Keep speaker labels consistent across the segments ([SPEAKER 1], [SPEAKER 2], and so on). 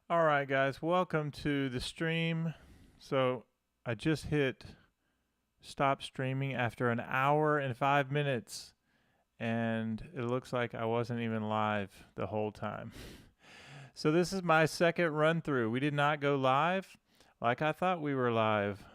[SPEAKER 1] All right, guys, welcome to the stream. So I just hit stop streaming after an hour and 5 minutes, and it looks like I wasn't even live the whole time. So this is my second run through. We did not go live like I thought we were live.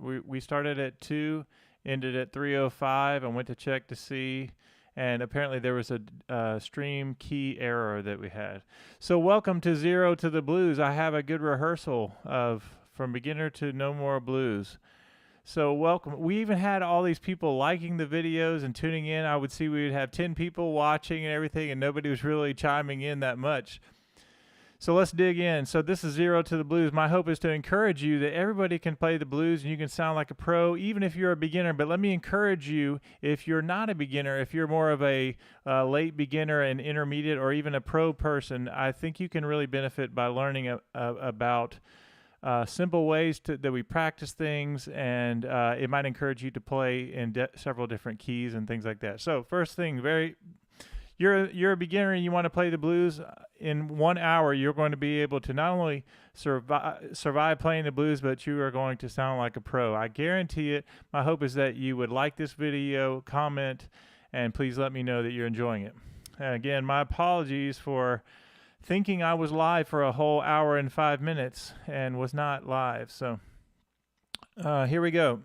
[SPEAKER 1] We started at 2, ended at 3:05, and went to check to see. And apparently there was a stream key error that we had. So welcome to Zero to the Blues. I have a good rehearsal of From Beginner to No More Blues. So welcome. We even had all these people liking the videos and tuning in. I would see we would have 10 people watching and everything, and nobody was really chiming in that much. So let's dig in. So this is Zero to the Blues. My hope is to encourage you that everybody can play the blues and you can sound like a pro, even if you're a beginner. But let me encourage you, if you're not a beginner, if you're more of a late beginner, an intermediate, or even a pro person, I think you can really benefit by learning about simple ways that we practice things, and it might encourage you to play in several different keys and things like that. So first thing, you're a beginner and you want to play the blues. In 1 hour, you're going to be able to not only survive playing the blues, but you are going to sound like a pro. I guarantee it. My hope is that you would like this video, comment, and please let me know that you're enjoying it. And again, my apologies for thinking I was live for a whole hour and 5 minutes and was not live. So here we go.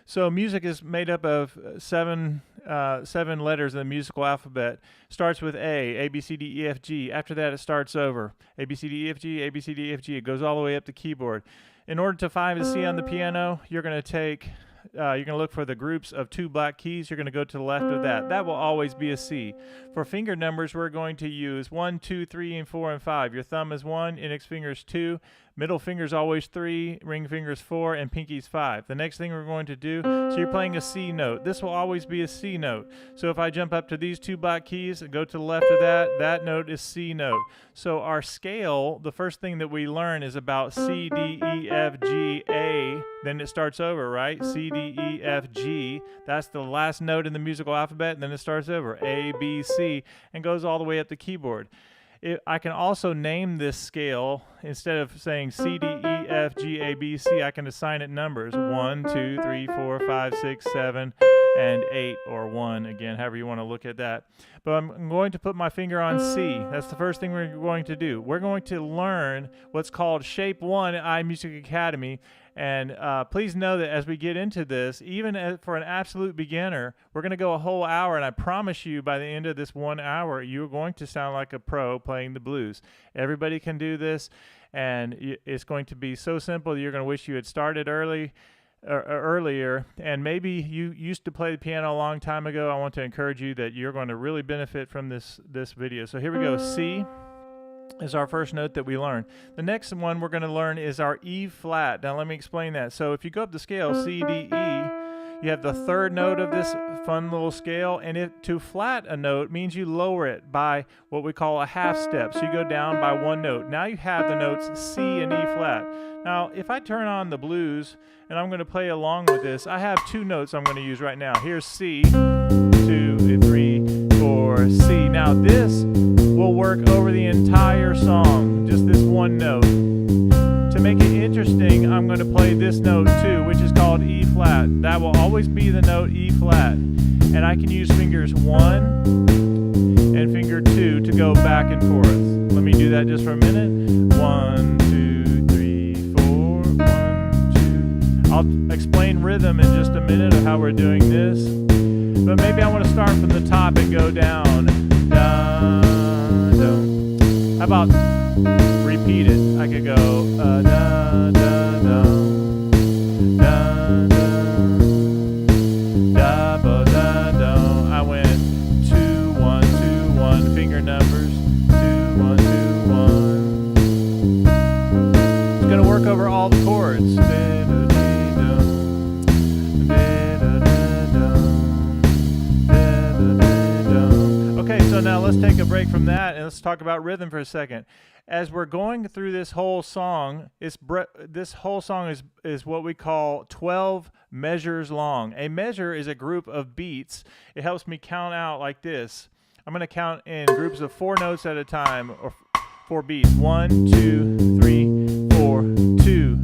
[SPEAKER 1] So music is made up of seven letters in the musical alphabet. Starts with A, B, C, D, E, F, G. After that, it starts over. A, B, C, D, E, F, G, A, B, C, D, E, F, G. It goes all the way up the keyboard. In order to find the C on the piano, you're going to look for the groups of 2 black keys. You're going to go to the left of that. That will always be a C. For finger numbers, we're going to use 1, 2, 3, and 4, and 5. Your thumb is 1, index finger is 2, middle finger is always 3, ring finger is 4, and pinky's 5. The next thing we're going to do, so you're playing a C note. This will always be a C note. So if I jump up to these 2 black keys and go to the left of that note is C note. So our scale, the first thing that we learn is about C, D, E, F, G, A. Then it starts over, right? C, D, E, F, G. That's the last note in the musical alphabet. And then it starts over. A, B, C, and goes all the way up the keyboard. I can also name this scale. Instead of saying C, D, E, F, G, A, B, C, I can assign it numbers. 1, 2, 3, 4, 5, 6, 7, and 8, or 1, again, however you want to look at that. But I'm going to put my finger on C. That's the first thing we're going to do. We're going to learn what's called Shape 1 at iMusicAcademy. And please know that as we get into this, even for an absolute beginner, we're going to go a whole hour, and I promise you by the end of this 1 hour, you're going to sound like a pro playing the blues. Everybody can do this, and it's going to be so simple you're going to wish you had started earlier. And maybe you used to play the piano a long time ago. I want to encourage you that you're going to really benefit from this video. So here we go. C is our first note that we learn. The next one we're going to learn is our E flat. Now let me explain that. So if you go up the scale, C, D, E, you have the third note of this fun little scale, and to flat a note means you lower it by what we call a half step. So you go down by 1 note. Now you have the notes C and E flat. Now if I turn on the blues and I'm going to play along with this, I have 2 notes I'm going to use right now. Here's C, 2, 3, 4, C. Now this will work over the entire song, just this 1 note. To make it interesting, I'm going to play this note too, which is called E flat. That will always be the note E flat. And I can use fingers 1 and finger 2 to go back and forth. Let me do that just for a minute. 1, 2, 3, 4, 1, 2. I'll explain rhythm in just a minute of how we're doing this. But maybe I want to start from the top and go down. Da, do. How about repeat it? I could go da, da, da, da, da, ba, da, do. I went 2, 1, 2, 1, finger numbers, 2, 1, 2, 1. It's going to work over all the chords. Okay, so now let's take a break from that and let's talk about rhythm for a second. As we're going through this whole song, this whole song is what we call 12 measures long. A measure is a group of beats. It helps me count out like this. I'm going to count in groups of 4 notes at a time, or 4 beats. 1, 2, 3, 4, 2, 2,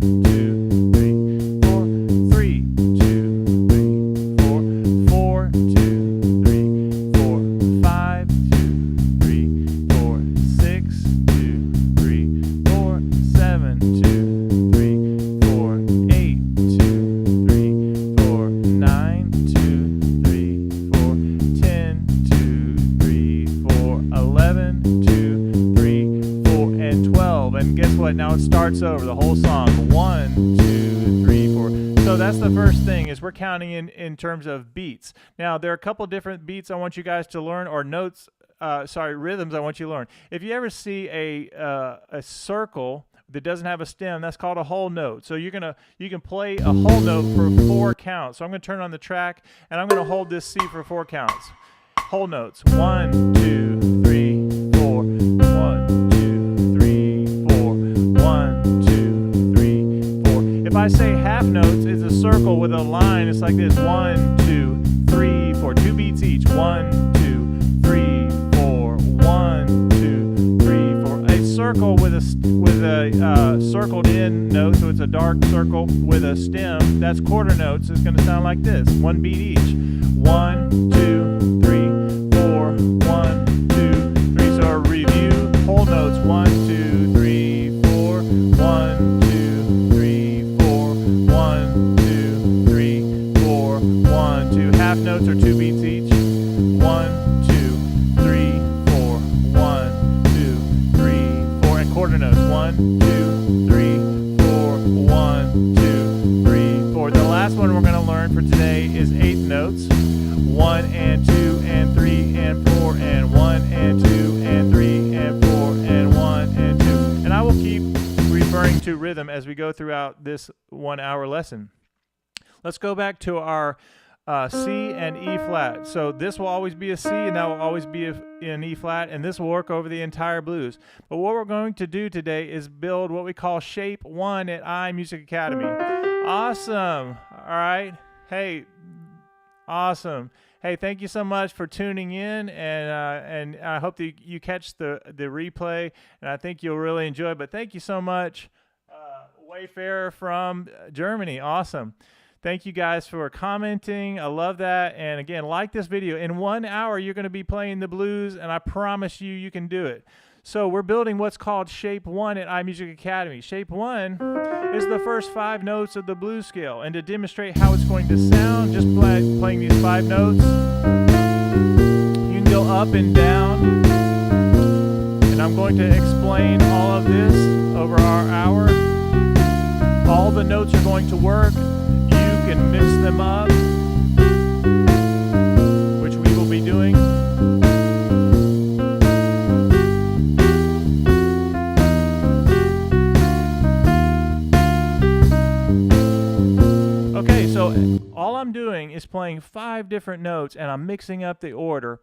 [SPEAKER 1] 3, 4, 3, 2, 3, 4, 4, 2, 3, 4, 5, 2, 3, 4, 6, 2, 3, 4, 7, 2, 3, 4, 8, 2, 3, 4, 9, 2, 3, 4, 10, 2, 3, 4, 11, 2, 3, 4, and 12. And guess what? Now it starts over the whole song. 1, 2, 3, 4. So that's the first thing, is we're counting in terms of beats. Now there are a couple different beats I want you guys to learn, or notes, rhythms I want you to learn. If you ever see a circle that doesn't have a stem, that's called a whole note. So you can play a whole note for 4 counts. So I'm going to turn on the track and I'm going to hold this C for 4 counts. Whole notes. 1, 2, 3, 4. 1, 2, 3, 4. 1, 2, 3, 4. If I say half notes, it's a circle with a line. It's like this. 1, 2, 3, 4. 2 beats each. 1, 2, 3, 4. 1, 2, 3, 4. A circle with a circled in note, so it's a dark circle with a stem. That's quarter notes. It's going to sound like this. 1 beat each. 1, 2, 3, 4. 1, 2, 3. So a review. Whole notes. 1, 2, 3, 4. 1, 2, 3, 4. 1, 2, 3, 4. 1, 2. Half notes are 2 beats each. 1, 2, 3, 4. 1, 2, 3, 4. And quarter notes. 1, 2, 3, 4. 1, 2, 3, 4. The last one we're going to learn for today is eighth notes. 1 and 2 and 3 and 4 and 1 and 2 and 3 and 4 and 1 and 2. And I will keep referring to rhythm as we go throughout this 1-hour lesson. Let's go back to our C and E flat. So this will always be a C and that will always be an E flat, and this will work over the entire blues. But what we're going to do today is build what we call shape 1 at iMusicAcademy. Awesome. All right. Hey, awesome. Hey, thank you so much for tuning in, and I hope that you catch the replay, and I think you'll really enjoy it. But thank you so much, Wayfarer from Germany. Awesome. Thank you guys for commenting. I love that. And again, like this video. In 1 hour, you're going to be playing the blues, and I promise you can do it. So we're building what's called Shape 1 at iMusicAcademy. Shape 1 is the first 5 notes of the blues scale. And to demonstrate how it's going to sound, just playing these 5 notes, you can go up and down. And I'm going to explain all of this over our hour. All the notes are going to work. You can mix them up, which we will be doing. Okay, so all I'm doing is playing 5 different notes, and I'm mixing up the order.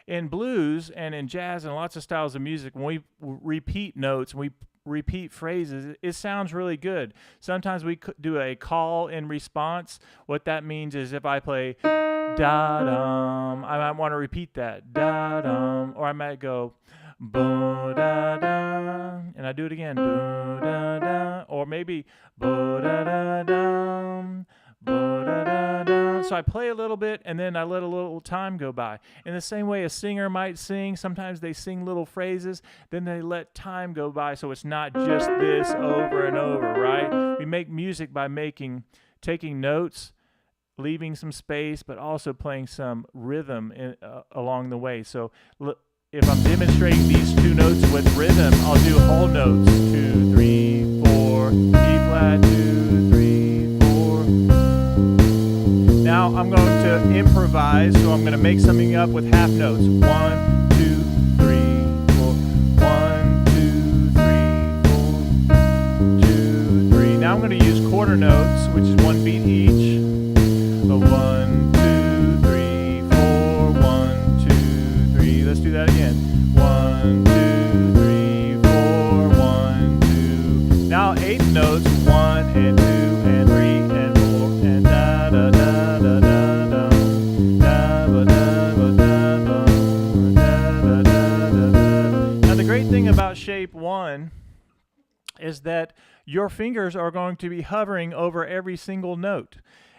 [SPEAKER 1] In blues and in jazz and lots of styles of music, when we repeat notes, we repeat phrases, it sounds really good. Sometimes we do a call and response. What that means is if I play da-dum, I might want to repeat that, da-dum, or I might go bo-da-da, and I do it again, do-da-da, or maybe bo-da-da-dum, bo-da-da-dum. So I play a little bit, and then I let a little time go by. In the same way a singer might sing, sometimes they sing little phrases, then they let time go by, so it's not just this over and over, right? We make music by taking notes, leaving some space, but also playing some rhythm along the way. So if I'm demonstrating these 2 notes with rhythm, I'll do whole notes, 2, 3, 4, E flat, 2, 3, 4. Now I'm going to improvise, so I'm going to make something up with half notes. 1, 2, 3, 4. 1, 2, 3, 4. 2, 3. Now I'm going to use quarter notes, which is 1 beat each. 1, 2, 3, 4. 1, 2, 3. Let's do that again. 1, 2, 3, 4. 1, 2. Now 8th notes. 1 and 2 and 3 and 4 and da da da da da da da da da da da da. thing about shape 1 is that your fingers are going to be hovering over every single note.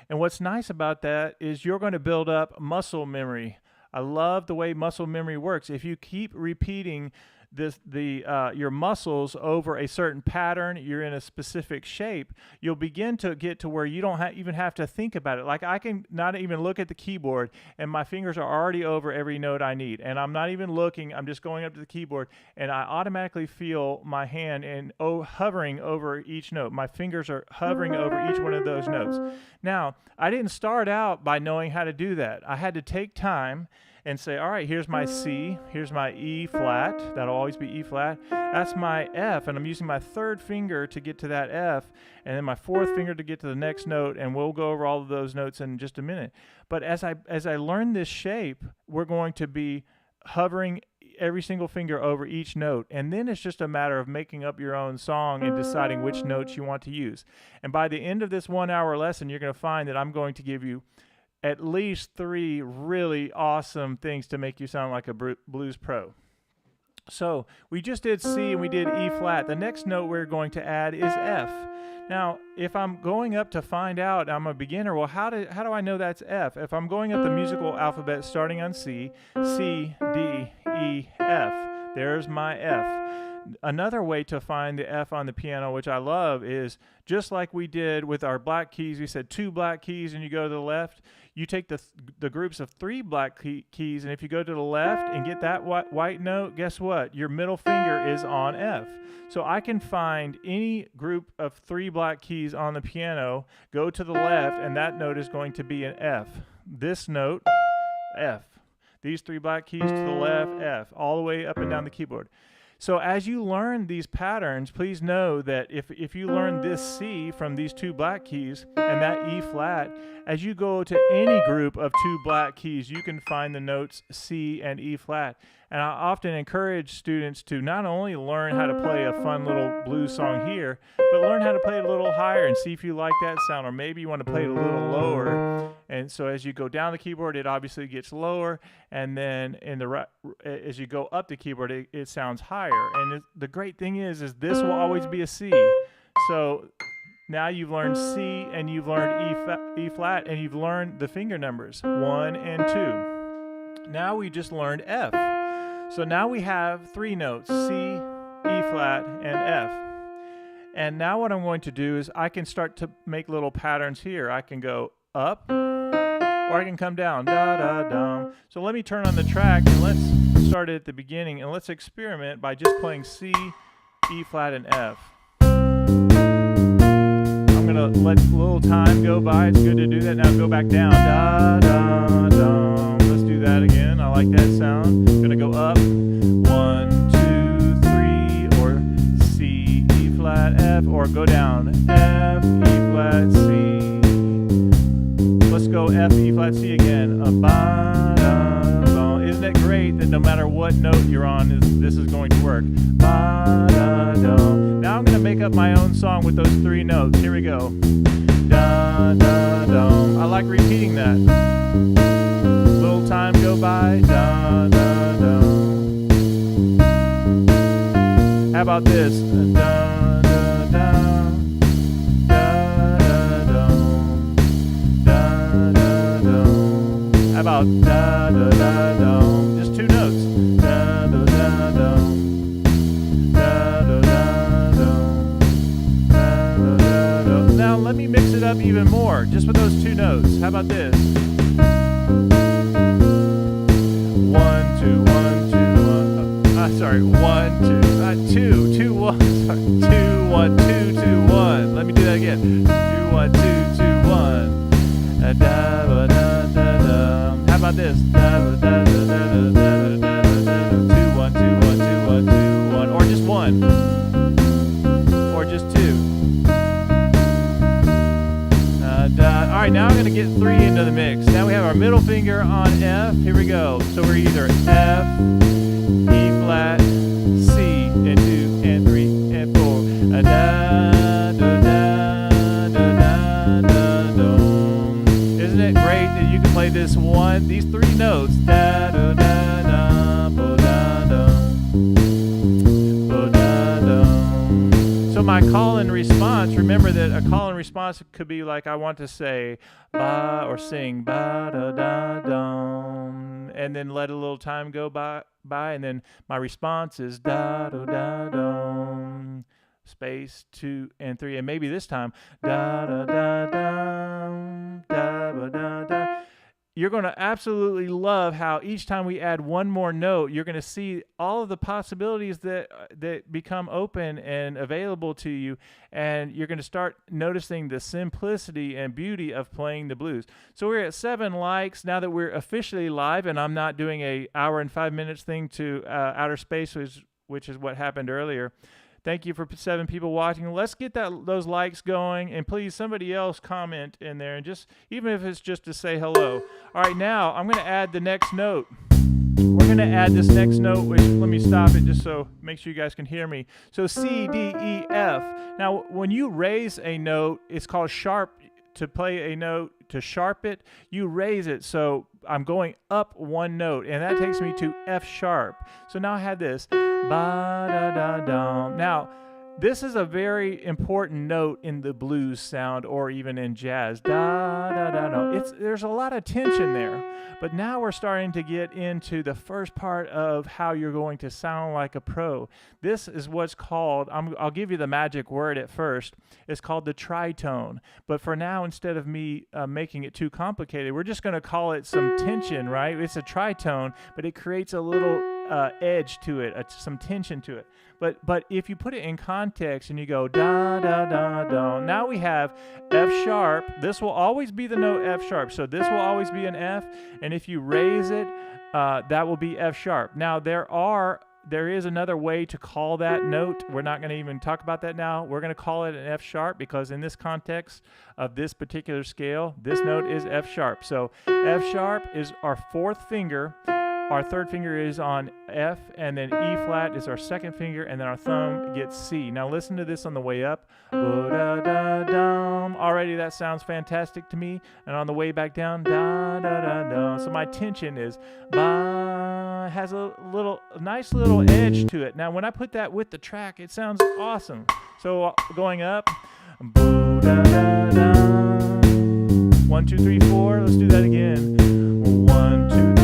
[SPEAKER 1] And what's nice about that is you're going to build up muscle memory. I love the way muscle memory works. If you keep repeating your muscles over a certain pattern, you're in a specific shape, you'll begin to get to where you don't even have to think about it. Like I can not even look at the keyboard and my fingers are already over every note I need. And I'm not even looking, I'm just going up to the keyboard and I automatically feel my hand hovering over each note. My fingers are hovering over each one of those notes. Now, I didn't start out by knowing how to do that. I had to take time and say, all right, here's my C, here's my E flat, that'll always be E flat, that's my F, and I'm using my third finger to get to that F, and then my fourth finger to get to the next note, and we'll go over all of those notes in just a minute. But as I learn this shape, we're going to be hovering every single finger over each note, and then it's just a matter of making up your own song and deciding which notes you want to use. And by the end of this 1 hour lesson, you're going to find that I'm going to give you at least 3 really awesome things to make you sound like a blues pro. So we just did C and we did E flat. The next note we're going to add is F. Now, if I'm going up to find out I'm a beginner, well, how do I know that's F? If I'm going up the musical alphabet starting on C, C, D, E, F, there's my F. Another way to find the F on the piano, which I love, is just like we did with our black keys. We said 2 black keys and you go to the left. You take the groups of 3 black keys, and if you go to the left and get that white note, guess what? Your middle finger is on F. So I can find any group of 3 black keys on the piano, go to the left, and that note is going to be an F. This note, F. These 3 black keys to the left, F, all the way up and down the keyboard. So as you learn these patterns, please know that if you learn this C from these 2 black keys and that E flat, as you go to any group of 2 black keys, you can find the notes C and E flat. And I often encourage students to not only learn how to play a fun little blues song here, but learn how to play it a little higher and see if you like that sound, or maybe you want to play it a little lower. And so as you go down the keyboard, it obviously gets lower, and then as you go up the keyboard, it sounds higher. And the great thing is this will always be a C. So now you've learned C and you've learned E flat, and you've learned the finger numbers 1 and 2. Now we just learned F. So now we have 3 notes, C, E flat, and F. And now what I'm going to do is I can start to make little patterns here. I can go up, or I can come down, da da da. So let me turn on the track and let's start it at the beginning, and let's experiment by just playing C, E flat, and F. I'm gonna let a little time go by. It's good to do that. Now go back down, da da da. Let's do that again. I like that sound. Gonna go up, 1, 2, 3, or C, E flat, F, or go down, F, E flat, C. Let's go F, E flat, C again. Isn't it great that no matter what note you're on, this is going to work? Now I'm going to make up my own song with those 3 notes. Here we go. Da, da, da. I like repeating that. Little time go by. Da, da, da. How about this? Da, da, da. How about da da da da? Just 2 notes. Da da da da. Da da da da. Da da da da. Now let me mix it up even more, just with those 2 notes. How about this? 1 2 1 2 1. Sorry, 1 2 2 2 1. Sorry, 2 1 2 2 1. Let me do that again. 2 1 2 2 1. Da da da da. How about this? 2 1 2 1 2 1 2 1, or just 1, or just 2. All right, now I'm going to get 3 into the mix. Now we have our middle finger on F. Here we go. So we're either F, E flat, C, and 2 and 3 and 4. Da da da da da da da. Isn't it great that you can play these 3 notes? Da da da da da da. my call and response, remember that a call and response could be like, I want to say ba or sing ba da da dum, and then let a little time go by, and then my response is da da da dum, space 2 and 3, and maybe this time da da da dum, da da da da. You're going to absolutely love how each time we add one more note, you're going to see all of the possibilities that become open and available to you, and you're going to start noticing the simplicity and beauty of playing the blues. So we're at 7 likes now that we're officially live, and I'm not doing a hour and 5 minutes thing to outer space, which is what happened earlier. Thank you for 7 people watching. Let's get those likes going, and please, somebody else comment in there, and just even if it's just to say hello. All right, now I'm going to add the next note. We're going to add this next note, which let me stop it just so make sure you guys can hear me. So C, D, E, F. Now, when you raise a note, it's called sharp. To play a note, to sharp it, you raise it. So I'm going up 1 note, and that takes me to F sharp. So now I have this ba da da dum. Now, this is a very important note in the blues sound, or even in jazz. Da da da da. There's a lot of tension there, but now we're starting to get into the first part of how you're going to sound like a pro. This is what's called, I'll give you the magic word at first. It's called the tritone. But for now, instead of me making it too complicated, we're just going to call it some tension, right? It's a tritone, but it creates a little edge to it, some tension to it. But if you put it in context and you go da da da da, now we have F sharp. This will always be the note F sharp. So this will always be an F, and if you raise it, that will be F sharp. Now there is another way to call that note. We're not going to even talk about that now. We're going to call it an F sharp because in this context of this particular scale, this note is F sharp. So F sharp is our 4th finger. Our 3rd finger is on F, and then E flat is our 2nd finger, and then our thumb gets C. Now listen to this on the way up. Bo-da-da-dum. Already that sounds fantastic to me. And on the way back down, da-da-da-dum. So my tension is ba, has a nice little edge to it. Now when I put that with the track, it sounds awesome. So going up, bo-da-da-dum. 1, 2, 3, 4. Let's do that again. 1, 2, 3.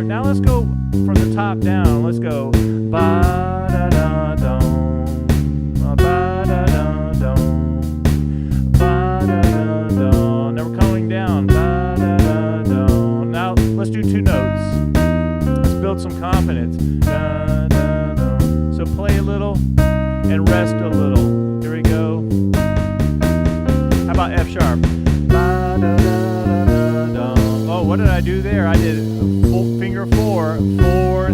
[SPEAKER 1] Now let's go from the top down. Let's go ba da da dum, ba da da dum, ba da da dum. Now we're coming down. Ba da da dum. Now let's do 2 notes. Let's build some confidence. Da da dum. So play a little and rest a little. Here we go. How about F sharp? Ba da da da dum. Oh, what did I do there? I did finger 4, 4, 3, 4,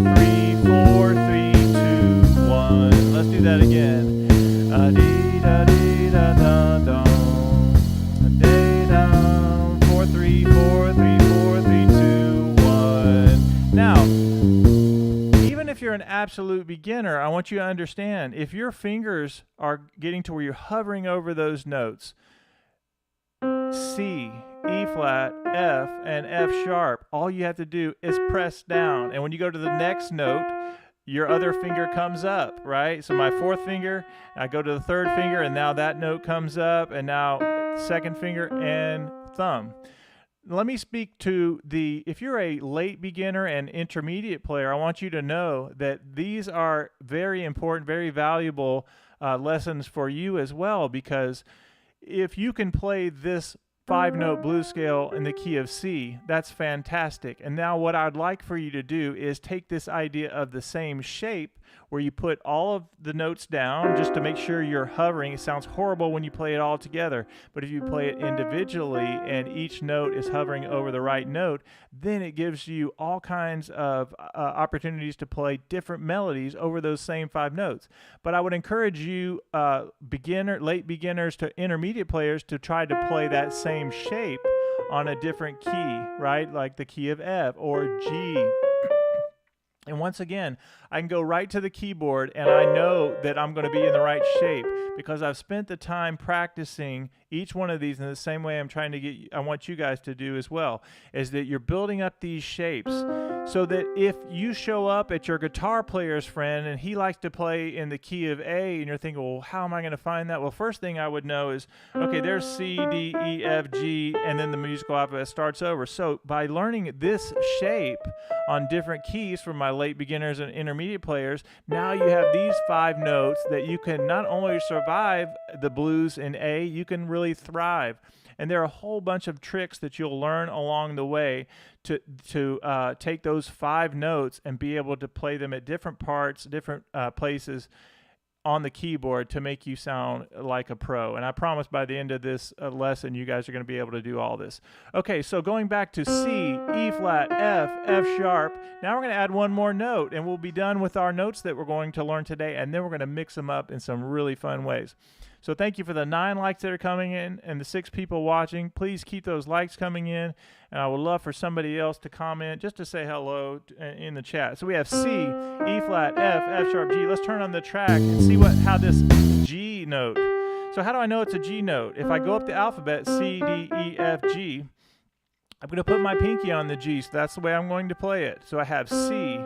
[SPEAKER 1] 3, 2, 1. Let's do that again. Dee da dee da da dum. Dee da 4, 3, 4, 3, 4, 3, 2, 1. Now, even if you're an absolute beginner, I want you to understand if your fingers are getting to where you're hovering over those notes, C, E flat, F, and F sharp, all you have to do is press down. And when you go to the next note, your other finger comes up, right? So my 4th finger, I go to the 3rd finger, and now that note comes up, and now 2nd finger and thumb. Let me speak to if you're a late beginner and intermediate player, I want you to know that these are very important, very valuable lessons for you as well, because if you can play this 5-note blues scale in the key of C, that's fantastic. And now what I'd like for you to do is take this idea of the same shape where you put all of the notes down just to make sure you're hovering. It sounds horrible when you play it all together, but if you play it individually and each note is hovering over the right note, then it gives you all kinds of opportunities to play different melodies over those same 5 notes. But I would encourage you, late beginners to intermediate players, to try to play that same shape on a different key, right? Like the key of F or G And once again, I can go right to the keyboard and I know that I'm going to be in the right shape because I've spent the time practicing each one of these in the same way I want you guys to do as well, is that you're building up these shapes so that if you show up at your guitar player's friend and he likes to play in the key of A and you're thinking, well, how am I going to find that? Well, first thing I would know is, okay, there's C, D, E, F, G, and then the musical alphabet starts over. So by learning this shape on different keys for my late beginners and intermediate players, now you have these 5 notes that you can not only survive the blues in A, you can really thrive. And there are a whole bunch of tricks that you'll learn along the way to take those 5 notes and be able to play them at different parts, different places on the keyboard to make you sound like a pro. And I promise by the end of this lesson, you guys are going to be able to do all this. Okay, so going back to C, E flat, F, F sharp. Now we're going to add one more note, and we'll be done with our notes that we're going to learn today, and then we're going to mix them up in some really fun ways. So thank you for the 9 likes that are coming in and the 6 people watching. Please keep those likes coming in, and I would love for somebody else to comment just to say hello in the chat. So we have C, E flat, F, F sharp, G. Let's turn on the track and see how this G note. So how do I know it's a G note? If I go up the alphabet, C, D, E, F, G, I'm going to put my pinky on the G, so that's the way I'm going to play it. So I have C,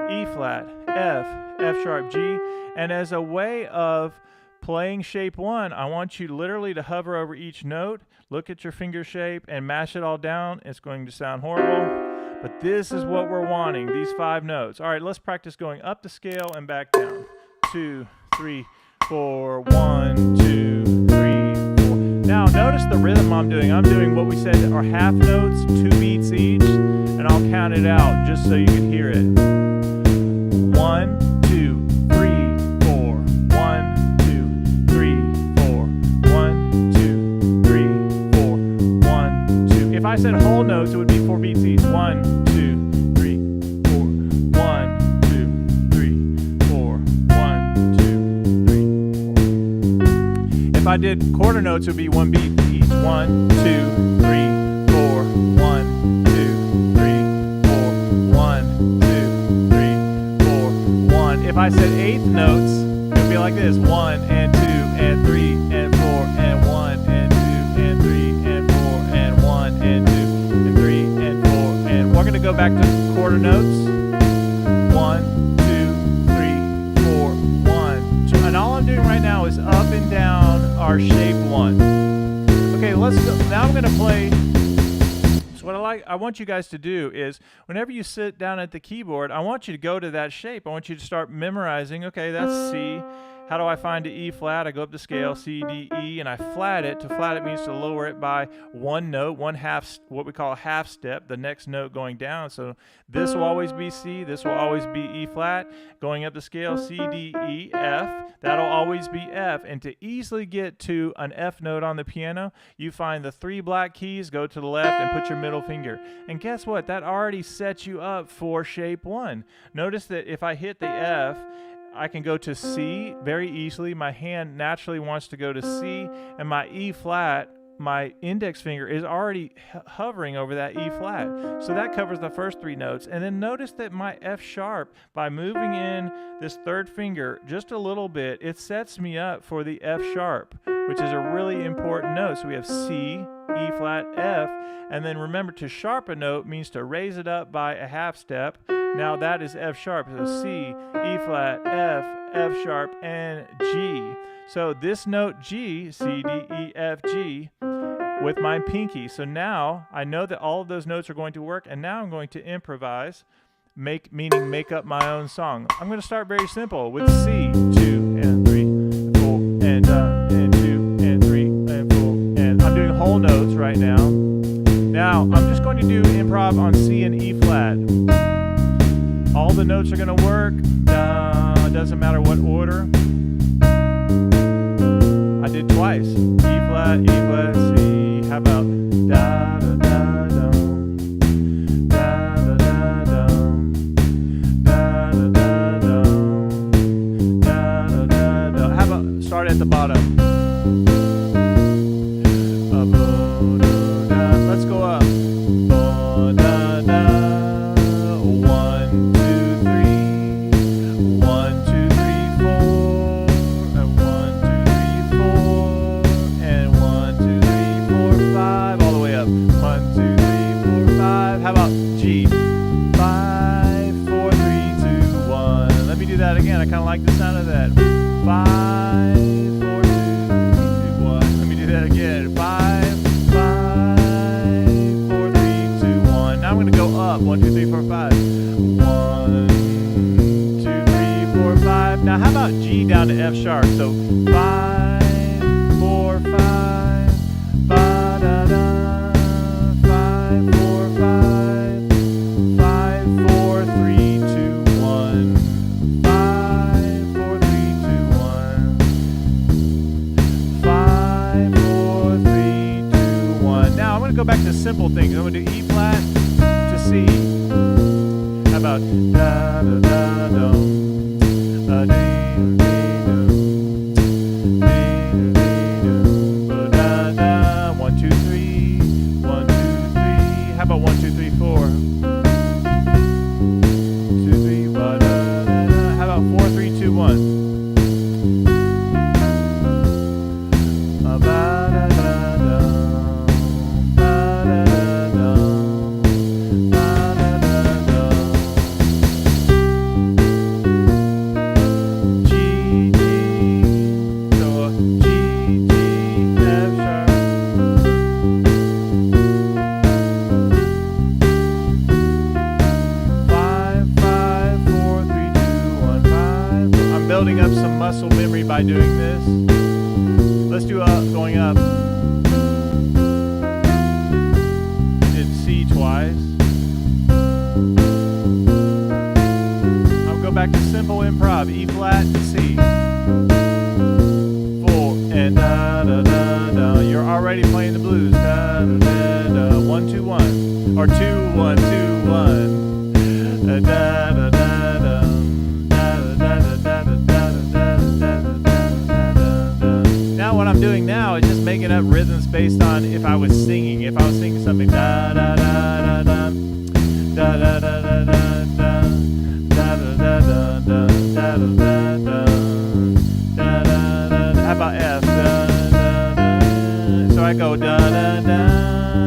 [SPEAKER 1] E flat, F, F sharp, G, and as a way of playing shape 1, I want you literally to hover over each note, look at your finger shape, and mash it all down. It's going to sound horrible, but this is what we're wanting, these 5 notes. All right, let's practice going up the scale and back down. 2, 3, 4, 1, 2, 3, 4. Now notice the rhythm I'm doing. I'm doing what we said are half notes, 2 beats each, and I'll count it out just so you can hear it. 1, 2, 3, 4. 1, 2, 3, 4. 1, 2, 3, 4. 1, 2. If I said whole notes, it would be 4 beats each. 1, 2, 3, 4. 1, 2, 3, 4. 1, 2, 3, 4. If I did quarter notes, it would be 1 beat each. 1, 2, 3, 4. 1, 2, 3, 4. 1, 2, 3, 4. 1. If I said eighth notes, it would be like this: 1 and 2 and 3 and 4 and 1 and 2 and 3 and 4 and 1 and 2 and 3 and 4. And we're going to go back to quarter notes. 1, 2, 3, 4, 1, 2. And all I'm doing right now is up and down our shape 1. Okay, let's go. Now I'm going to play. So what I want you guys to do is whenever you sit down at the keyboard, I want you to go to that shape. I want you to start memorizing. Okay, that's C. How do I find the E flat? I go up the scale, C, D, E, and I flat it. To flat it means to lower it by 1 note, 1/2, what we call a half step, the next note going down. So this will always be C, this will always be E flat. Going up the scale, C, D, E, F, that'll always be F. And to easily get to an F note on the piano, you find the 3 black keys, go to the left, and put your middle finger. And guess what? That already sets you up for shape 1. Notice that if I hit the F, I can go to C very easily. My hand naturally wants to go to C, and my E flat, my index finger is already hovering over that E flat. So that covers the first 3 notes. And then notice that my F sharp, by moving in this 3rd finger just a little bit, it sets me up for the F sharp, which is a really important note. So we have C, E flat, F, and then remember, to sharp a note means to raise it up by a half step. Now that is F sharp. So C, E flat, F, F sharp, and G. So this note G, C, D, E, F, G, with my pinky. So now I know that all of those notes are going to work, and now I'm going to improvise, meaning make up my own song. I'm going to start very simple with C, 2 and 3, 4, and 2 and 3 and 4, and I'm doing whole notes right now. Now I'm just going to do improv on C and E flat. All the notes are going to work. It doesn't matter what order. I did twice. E flat, C. How about da da da dum, da da da dum, da da da dum, da da da dum. How about start at the bottom? Let's go up. 1, 2, 3. sound of that. 5, 4, 2, 3, 2, 1. Let me do that again. 5, 5, 4, 3, 2, 1. Now I'm going to go up. 1, 2, 3, 4, 5. 1, 2, 3, 4, 5. Now how about G down to F sharp? So 5, 4, 5, ba da da. 5, 4, 5, 5, 4, 3, 2, 1. 5, 4, 3, 2, 1. 5, 4, 3, 2, 1. Now I'm going to go back to simple things. I'm going to do E flat to C. How about da da da da, da dee dee doo, dee dee doo, ba da da. 1, 2, 3, 1, 2, 3. How about 1, 2, 3, 4? 2, 3, ba da da da. How about 4, 3, 2, 1? Ba da da da, ba da da da, ba da da da. G G, so G G F sharp. 5, 5, 4, 3, 2, 1, 5. I'm building up some muscle memory by doing this. Let's do going up. Did C twice. I'll go back to simple improv. E flat to C. 4 and da da da da. You're already playing the blues. Da da da da. 1, 2, 1 or 2, 1, 2, 1. Da da da da. Now what I'm doing now is just making up rhythms based on if I was singing. If I was singing something da da da da da da da da da da da da da da da da da da. How about F? Da, da, da. So I go da da da.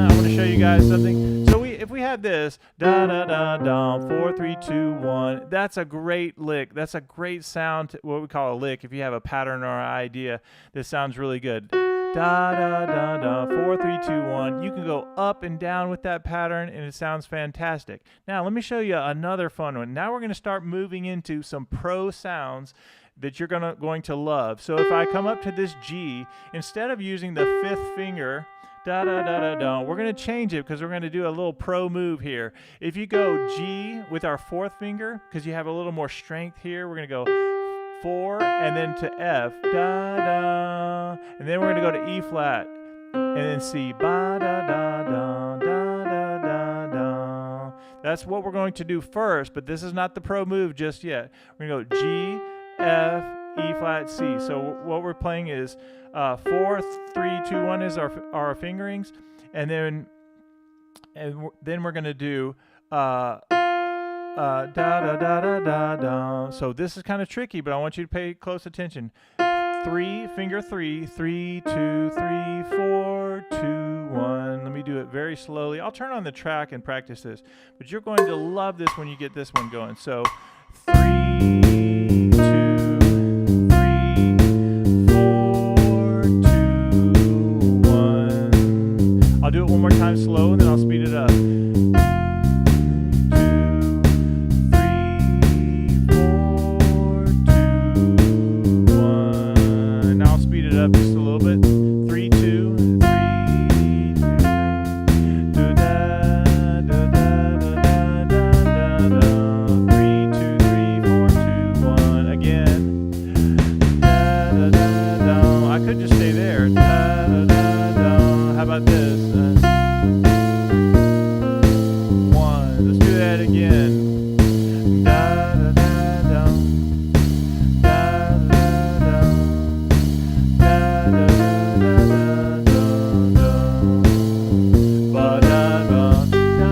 [SPEAKER 1] I want to show you guys something. So if we had this da da da da 4, 3, 2, 1, that's a great lick. That's a great sound. What we call a lick. If you have a pattern or an idea, this sounds really good. Da da da da 4, 3, 2, 1. You can go up and down with that pattern, and it sounds fantastic. Now let me show you another fun one. Now we're going to start moving into some pro sounds that you're going to love. So if I come up to this G, instead of using the 5th finger, da da da da da, we're going to change it because we're going to do a little pro move here. If you go G with our 4th finger, because you have a little more strength here, we're going to go 4 and then to F, da da, and then we're going to go to E flat and then C, ba da da da da da da da. That's what we're going to do first, but this is not the pro move just yet. We're going to go G, F, E flat, C. So what we're playing is 4, 3, 2, 1 is our fingerings, and then we're going to do da da da da da da. So this is kind of tricky, but I want you to pay close attention. 3, finger 3, 3, 2, 3, 4, 2, 1. Let me do it very slowly. I'll turn on the track and practice this, but you're going to love this when you get this one going. So 3, 2, 3, 4, 2, 1. I'll do it one more time slow, and then I'll speed it up. 2, 3, 4, 2, 1. Now I'll speed it up just a little bit. 3, 2, 3, 2. Da da da da da da da da. 3, 2, 3, 4, 2, 1. Again. Da da da da. I could just stay there. Da da da da. How about this? 1. Let's do that again. Da da da da. Da da da. Da da da da da. Ba da ba da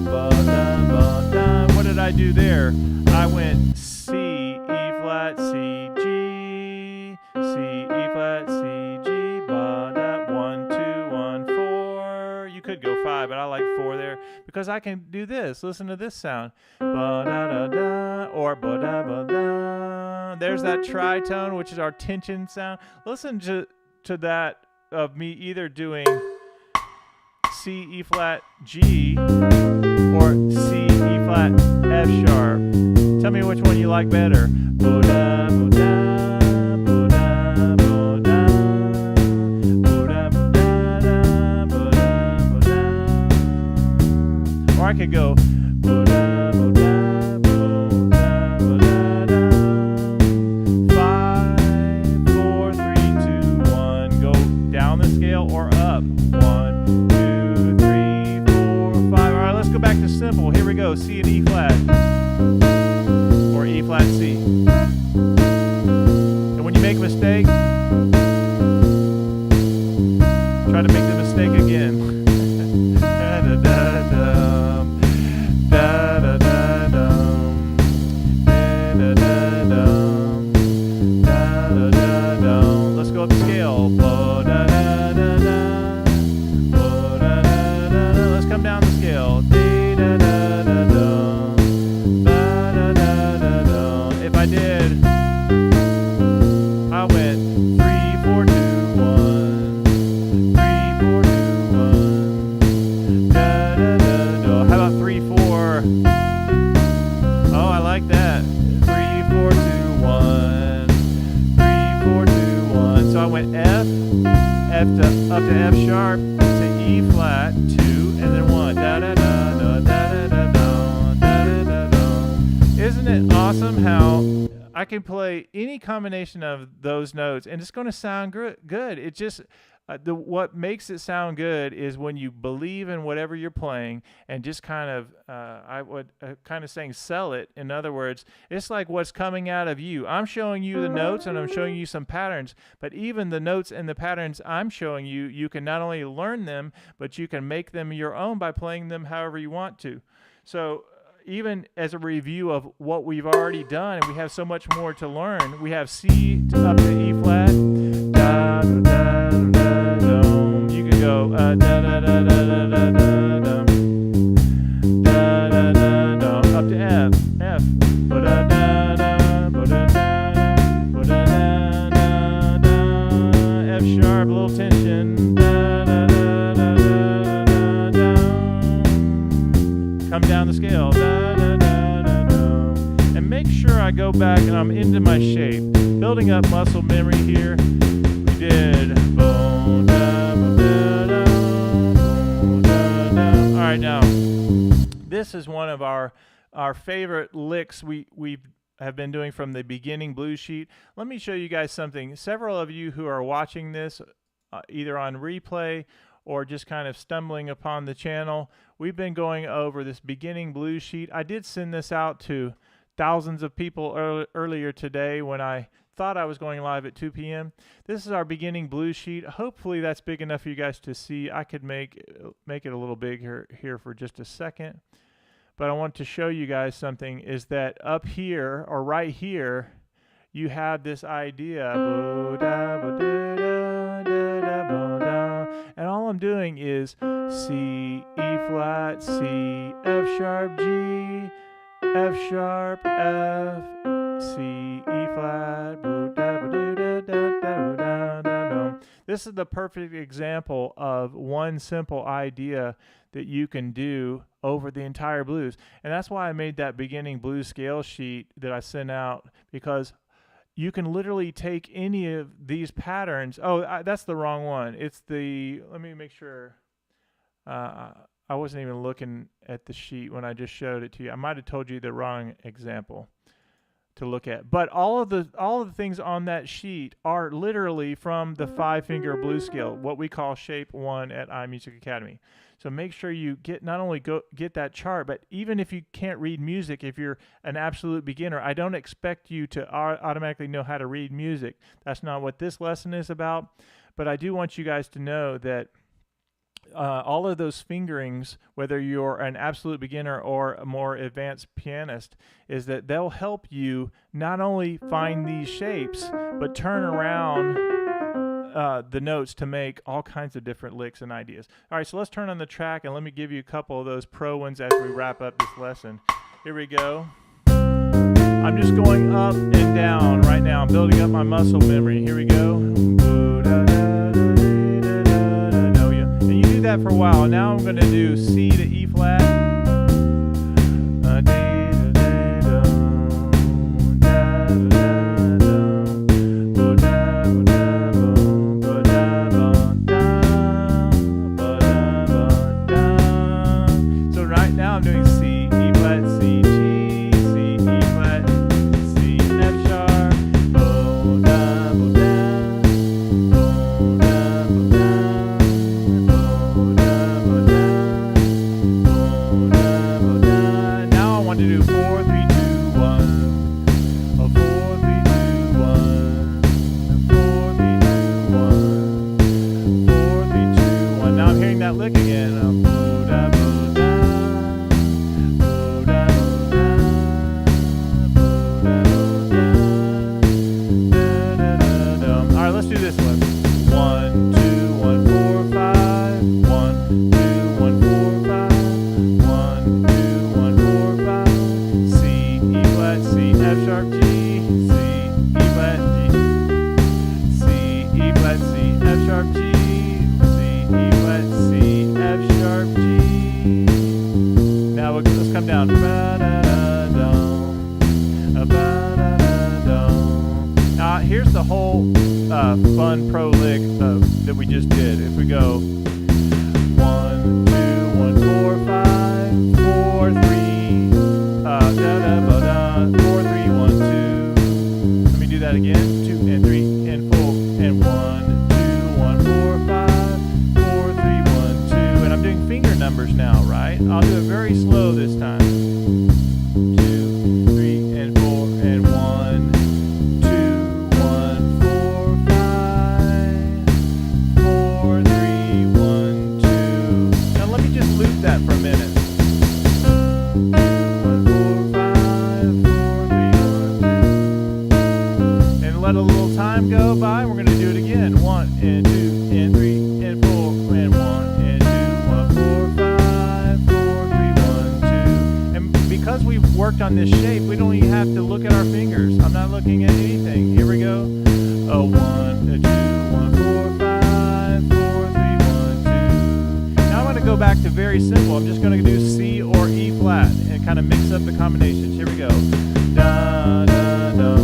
[SPEAKER 1] ba da ba da. What did I do there? I went C, E flat, C, G, C, E flat, C, G, ba da. 1, 2, 1, 4. You could go 5, but I like 4 there because I can do this. Listen to this sound. Ba da da da or ba da ba da. There's that tritone, which is our tension sound. Listen to that of me either doing C, E flat, G, or C, E flat, F sharp. Tell me which one you like better. Bo-da, bo-da, bo-da, bo-da, bo-da, bo-da, bo-da, bo-da. Or I could go bo-da, bo-da, bo-da, bo-da, 5, 4, 3, 2, 1. Go down the scale or up. 1, 2, 3, 4, 5. All right, let's go back to simple. Here we go. C and E flat. Or E flat C. And when you make a mistake, try to make the mistake again. Da-da-da-dum, da-da-da-dum, da-da-da-dum, da-da-da-dum. Let's go up the scale. Bo-da-da-da-da, bo-da-da-da-da. Let's come down the scale. Da-da-da-da-dum, ba-da-da-da-dum. If I did, I went 3, 4, 2, 1, 3, 4, 2, 1. Da-da-da-da. How about 3, 4? Oh, I like that. 3, 4, 2, 1. 3, 4, 2, 1. So I went F, F to up to F sharp to E flat 2, and then 1. Da-da-da-da, da-da-da-da, da-da-da-da. Isn't it awesome how I can play any combination of those notes and it's going to sound good? It just what makes it sound good is when you believe in whatever you're playing and just kind of I would kind of saying sell it. In other words, it's like what's coming out of you. I'm showing you the notes and I'm showing you some patterns, but even the notes and the patterns I'm showing you, you can not only learn them, but you can make them your own by playing them however you want to. So even as a review of what we've already done, and we have so much more to learn. We have C up to E flat. Da, da, da, da, dum. You could go da, da, da, da, da, da, dum. Da, da, da, dum. Up to F. F. Ba, da, da, da, ba, da, da, ba, da, da, da, da. F sharp, a little tension. Da, da, da, da, da, da, da. Come down the scale. And make sure I go back and I'm into my shape. Building up muscle memory here. We did. Alright, now this is one of our favorite licks we have been doing from the beginning blues sheet. Let me show you guys something. Several of you who are watching this either on replay or just kind of stumbling upon the channel, we've been going over this beginning blues sheet. I did send this out to thousands of people earlier today when I thought I was going live at 2 p.m. This is our beginning blues sheet. Hopefully that's big enough for you guys to see. I could make it a little bigger here for just a second. But I want to show you guys something, is that up here or right here you have this idea. And all I'm doing is C, E flat, C, F sharp, G, F sharp, F, C, E flat. This is the perfect example of one simple idea that you can do over the entire blues. And that's why I made that beginning blues scale sheet that I sent out, because you can literally take any of these patterns. Oh, that's the wrong one. It's the, let me make sure. I wasn't even looking at the sheet when I just showed it to you. I might have told you the wrong example to look at. But all of the things on that sheet are literally from the 5-finger blues scale, what we call shape 1 at iMusicAcademy. So make sure you not only get that chart, but even if you can't read music, if you're an absolute beginner, I don't expect you to automatically know how to read music. That's not what this lesson is about. But I do want you guys to know that all of those fingerings, whether you're an absolute beginner or a more advanced pianist, is that they'll help you not only find these shapes, but turn around the notes to make all kinds of different licks and ideas. All right, so let's turn on the track and let me give you a couple of those pro ones as we wrap up this lesson. Here we go. I'm just going up and down right now. I'm building up my muscle memory. Here we go. And you do that for a while. Now I'm going to do C to E flat. So right now I'm doing C, E flat, C, G, C, E flat, C, F sharp, bo da, bo da, bo da, bo da, bo da, bo da, bo da, bo da. Now I want to do 4, 3, 2, 1. A 4, 3, 2, 1. 4, 3, 2, 1. 4, 3, 2, 1. Now I'm hearing that lick again. Bo da, bo da, bo da, bo da, bo da, bo da, da, da, da. All right, let's do this one. 1, 2, 1, 4, 5. 1, 2, 1, 4, 5. 1, 2, 1, 4, 5. C, E flat, C, F sharp, G, C, E flat, G, C, E flat, C, F sharp, G, C, E flat, C, F sharp, G. Now let's come down. Ba-da-da-dum, ba-da-da-dum. Now here's the whole fun pro lick that we just did. If we go 1, 2, 1, 4, 5, 4, 3, da-da-ba-da, 4, 3, 1, 2. Let me do that again. 2 and 3 and 4 and 1, 2, 1, 4, 5, 4, 3, 1, 2. And I'm doing finger numbers now, right? I'll do it very slow this time. 2, 3 and 4 and 1, 2, 1, 4, 5, 4, 3, 1, 2. Now let me just loop that for a minute. 1, 4, 5, 4, 3, 1, 2. And let a little time go by. We're going to do it again. 1 and 2 and 3 and 4 and 1 and 2, 1, 4, 5, 4, 3, 1, 2. And because we've worked on this shape, we don't even have to look at our fingers. I'm not looking at anything. Here we go. 1, 2, 1, 4, 5, 4, 3, 1, 2. Now I'm going to go back to very simple. I'm just going to do C or E flat and kind of mix up the combinations. Here we go. Da, da, da.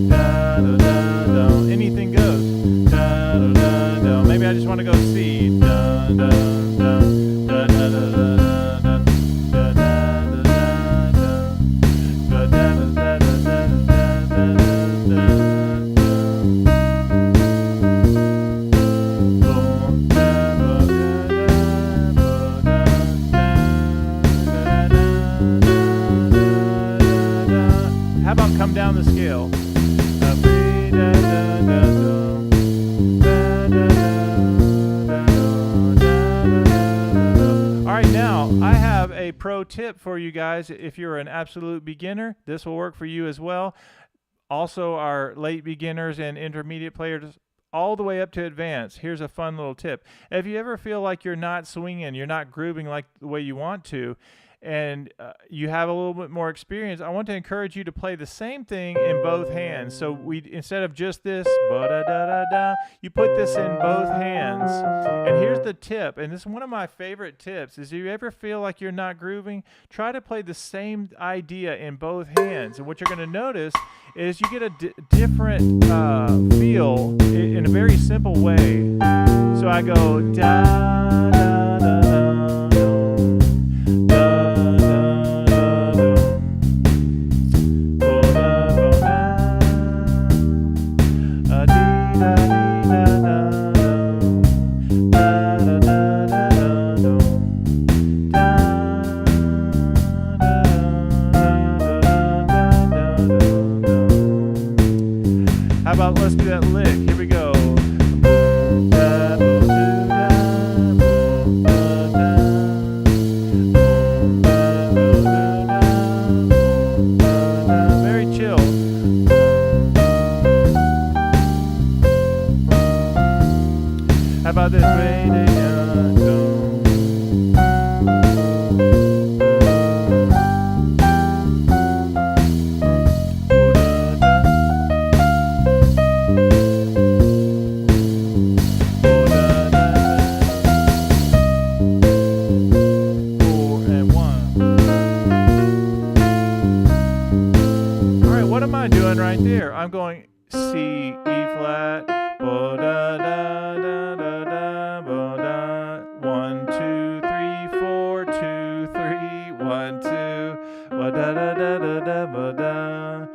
[SPEAKER 1] Da, da, da, da. Anything goes. Da, da, da, da. Maybe I just want to go C. Da, da, da. Da, da, da, da, da. Da, da, da, da, da. Da, da, da, da, da, da, da, da. How about come down the scale? All right, now I have a pro tip for you guys. If you're an absolute beginner, this will work for you as well. Also, our late beginners and intermediate players, all the way up to advanced. Here's a fun little tip. If you ever feel like you're not swinging, you're not grooving like the way you want to, and you have a little bit more experience, I want to encourage you to play the same thing in both hands. So instead of just this, ba-da-da-da-da, you put this in both hands. And here's the tip, and this is one of my favorite tips, is if you ever feel like you're not grooving, try to play the same idea in both hands. And what you're going to notice is you get a different feel in a very simple way. So I go da-da-da-da. How about let's do that lick? Here we go. Very chill. How about this? doing right there? I'm going C, E flat, bo da da da da da, bo da. 1, 2, 3, 4, 2, 3, 1, 2, bo da da da da da, bo da.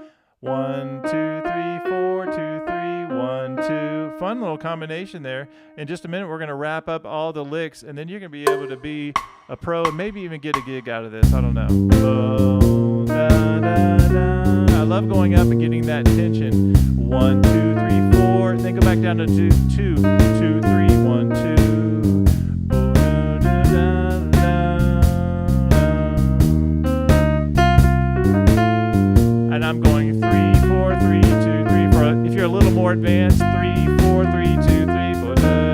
[SPEAKER 1] 1, 2, 3, 4, 2, 3, 1, 2. Fun little combination there. In just a minute, we're going to wrap up all the licks, and then you're going to be able to be a pro and maybe even get a gig out of this. I don't know. Bo, da, da, da. I love going up and getting that tension. 1, 2, 3, 4. Then go back down to 2, 2, 2, 3, 1, 2. Bo, da, da, da, da. And I'm going 3, 4, 3, 2, 3, 4. If you're a little more advanced, 3, 4, 3, 2, 3, 4. Da,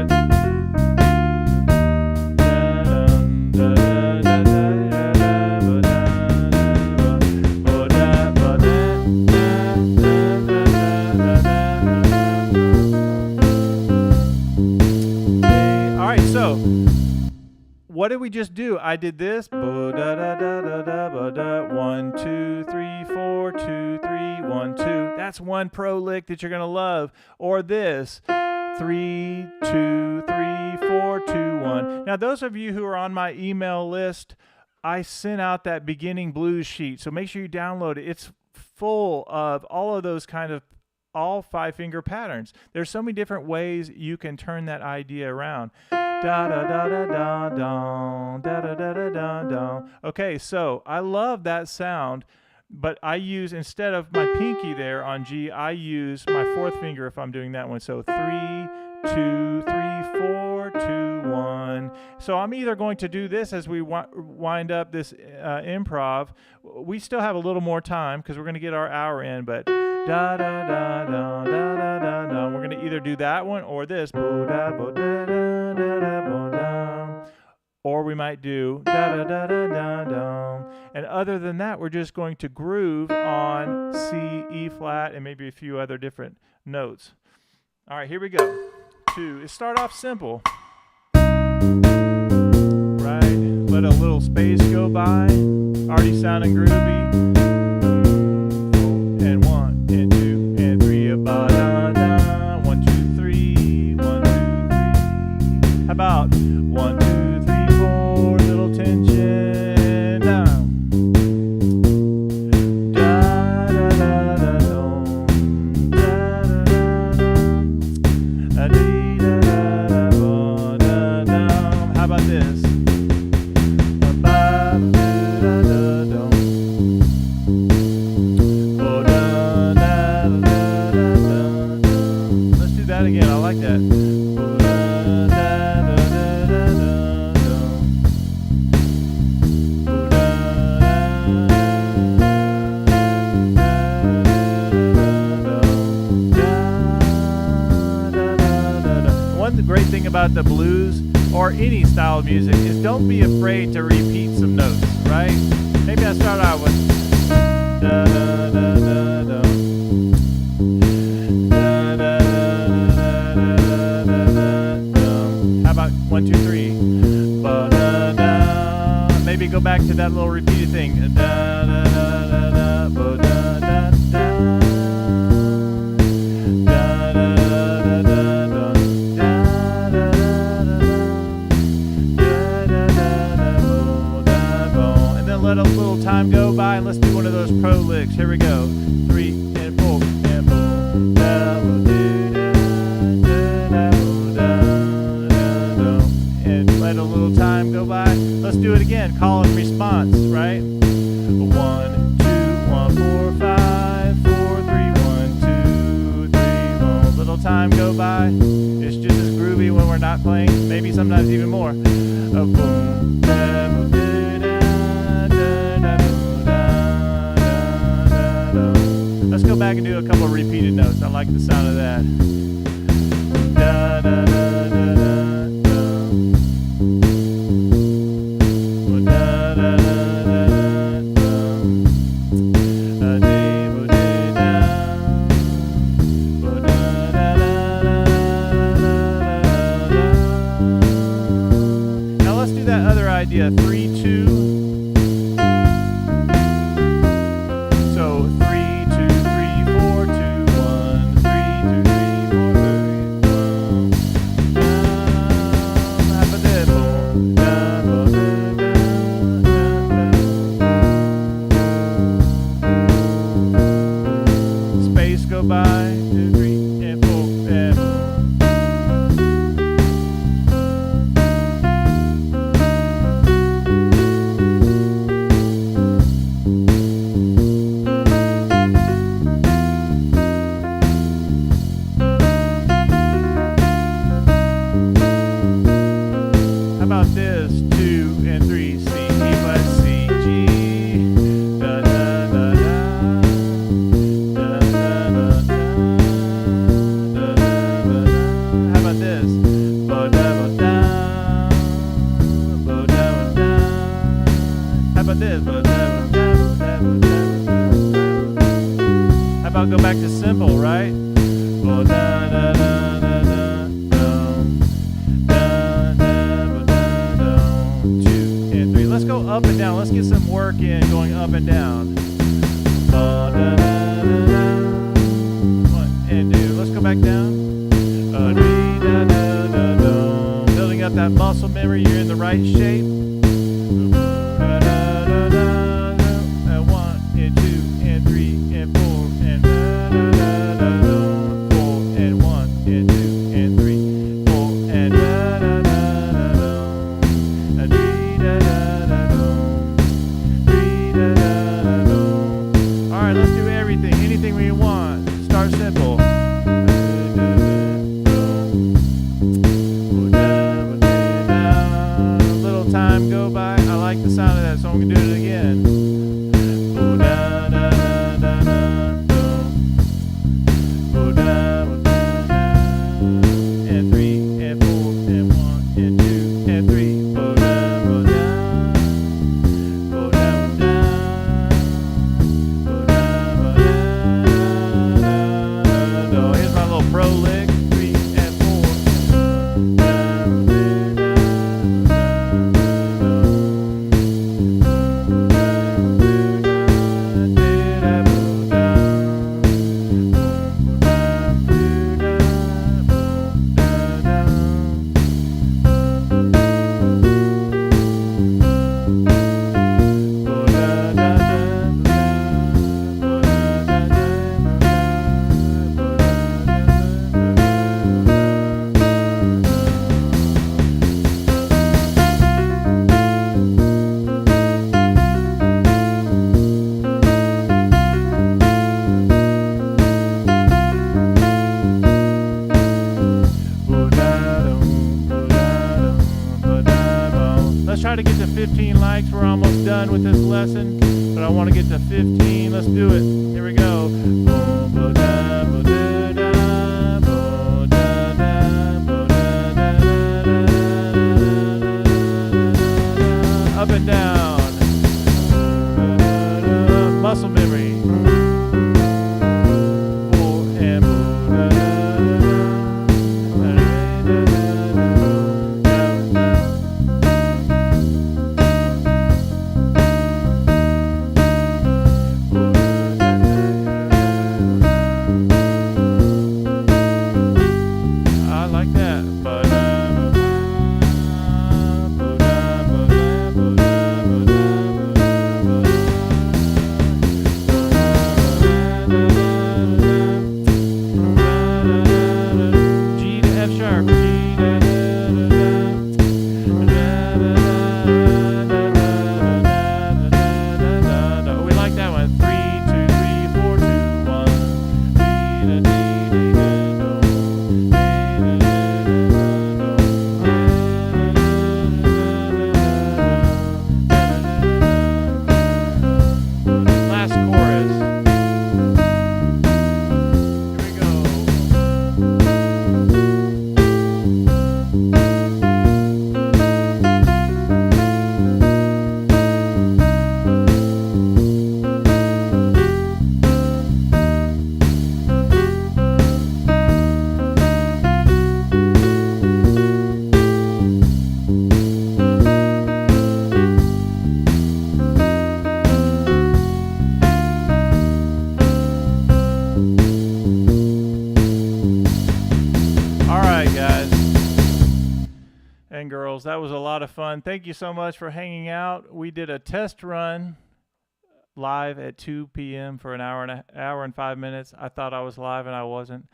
[SPEAKER 1] what did we just do? I did this. 1, 2, 3, 4, 2, 3, 1, 2. That's one pro lick that you're going to love. Or this. 3, 2, 3, 4, 2, 1. Now, those of you who are on my email list, I sent out that beginning blues sheet. So make sure you download it. It's full of all of those kind of all 5-finger patterns. There's so many different ways you can turn that idea around. Da da da da da da da da da da da. Okay, so I love that sound, but I use, instead of my pinky there on G, I use my 4th finger if I'm doing that one. So 3, 2, 3, 4, 2, 1. So I'm either going to do this as we wind up this improv. We still have a little more time because we're going to get our hour in, but da da da da da da da da. We're going to either do that one or this. Bo da bo da da da da bo da. Or we might do da da da da da da. And other than that, we're just going to groove on C, E flat, and maybe a few other different notes. All right, here we go. 2. Start off simple. Right. Let a little space go by. Already sounding groovy. And 1 and 2 and 3. Ba da da. 1, 2, 3. 1, 2, 3. How about 1, 2, 3, 4? Little tension down. Da da da da da da da da. How about this? Let's do that again. I like that. One great thing about the blues or any style of music is don't be afraid to repeat some notes, right? Maybe I start out with da da da da da. Da, da, da, da, da. How about 1, 2, 3? Ba, da, da. Maybe go back to that little repeated thing. Da da da da da. Ba, da, da, da. Let a little time go by and let's do one of those pro licks. Here we go. 3 and 4 and 4. And let a little time go by. Let's do it again. Call and response, right? 1, 2, 1, 4, 5, 4, 3, 1, 2, 3, 1. Little time go by. It's just as groovy when we're not playing. Maybe sometimes even more. Boom. Let's go back and do a couple of repeated notes. I like the sound of that. Da, da, da, da, da, da. Da, da, da, da, da. Da, dee, bo, dee, da. Bo, da, da, da, da, da, da. Now let's do that other idea. 3, 2. So 3, 2, 3, 4. bass go by. 2, 3, and 4, and how about this? 2 and 3, C, E flat, C, G. Da da da da. Da da da da. Da da da da. How about this? Bo da bo da. Bo da bo da. How about this? Bo da bo da bo da bo da bo da. How about go back to simple, right? Bo da da da da da. Let's go up and down. Let's get some work in going up and down. 1 and 2. Let's go back down. Building up that muscle memory. You're in the right shape. 1 and 2 and 3 and 4 and 4 and 1 and 2 and 3 4 and Alright, let's do everything. Anything we want. Start simple. Little time go by. I like the sound of that, so I'm going to do it again. And 3 and 4 and 1 and 2 and 3. Pro lick, 3 and 4. Let's try to get to 15 likes. We're almost done with this lesson, but I want to get to 15. Let's do it. Here we go. Up and down. Muscle memory. 4 and and girls, that was a lot of fun. Thank you so much for hanging out. We did a test run live at 2 p.m. for an hour and 5 minutes. I thought I was live and I wasn't.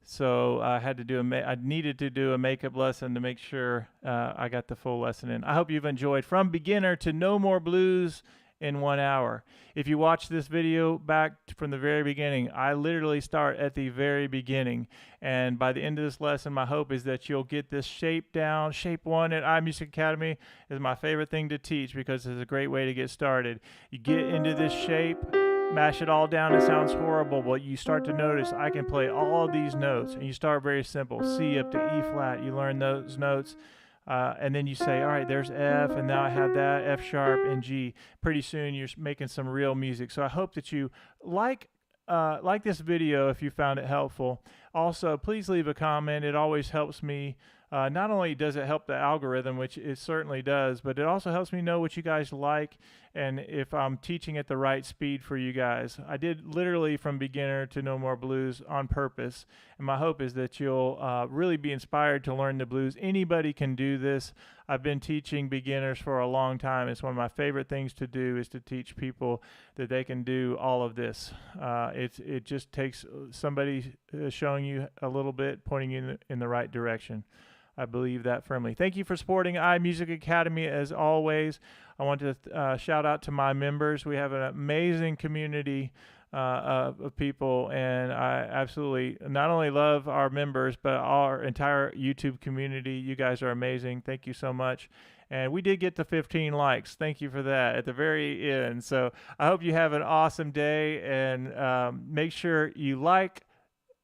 [SPEAKER 1] So I had to do I needed to do a makeup lesson to make sure I got the full lesson in. I hope you've enjoyed From Beginner to No More Blues in 1 hour. If you watch this video back from the very beginning, I literally start at the very beginning. And by the end of this lesson, my hope is that you'll get this shape down. Shape 1 at iMusicAcademy is my favorite thing to teach because it's a great way to get started. You get into this shape, mash it all down. It sounds horrible, but you start to notice I can play all of these notes. And you start very simple, C up to E flat. You learn those notes. And then you say, all right, there's F, and now I have that, F sharp and G. Pretty soon you're making some real music. So I hope that you like this video if you found it helpful. Also, please leave a comment. It always helps me. Not only does it help the algorithm, which it certainly does, but it also helps me know what you guys like and if I'm teaching at the right speed for you guys. I did literally From Beginner to No More Blues on purpose, and my hope is that you'll really be inspired to learn the blues. Anybody can do this. I've been teaching beginners for a long time. It's one of my favorite things to do is to teach people that they can do all of this. It just takes somebody showing you a little bit, pointing you in the right direction. I believe that firmly. Thank you for supporting iMusicAcademy as always. I want to shout out to my members. We have an amazing community of people, and I absolutely not only love our members, but our entire YouTube community. You guys are amazing. Thank you so much. And we did get to 15 likes. Thank you for that at the very end. So I hope you have an awesome day, and make sure you like.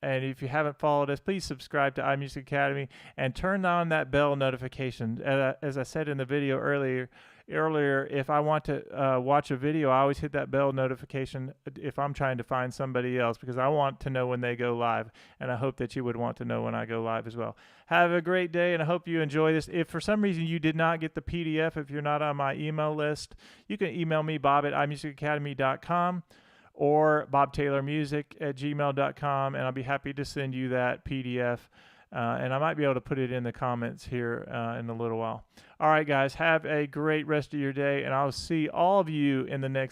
[SPEAKER 1] And if you haven't followed us, please subscribe to iMusicAcademy and turn on that bell notification. As I said in the video earlier, if I want to watch a video, I always hit that bell notification if I'm trying to find somebody else, because I want to know when they go live. And I hope that you would want to know when I go live as well. Have a great day, and I hope you enjoy this. If for some reason you did not get the PDF, if you're not on my email list, you can email me, bob@imusicacademy.com. or bobtaylormusic@gmail.com, and I'll be happy to send you that PDF. And I might be able to put it in the comments here in a little while. All right, guys, have a great rest of your day, and I'll see all of you in the next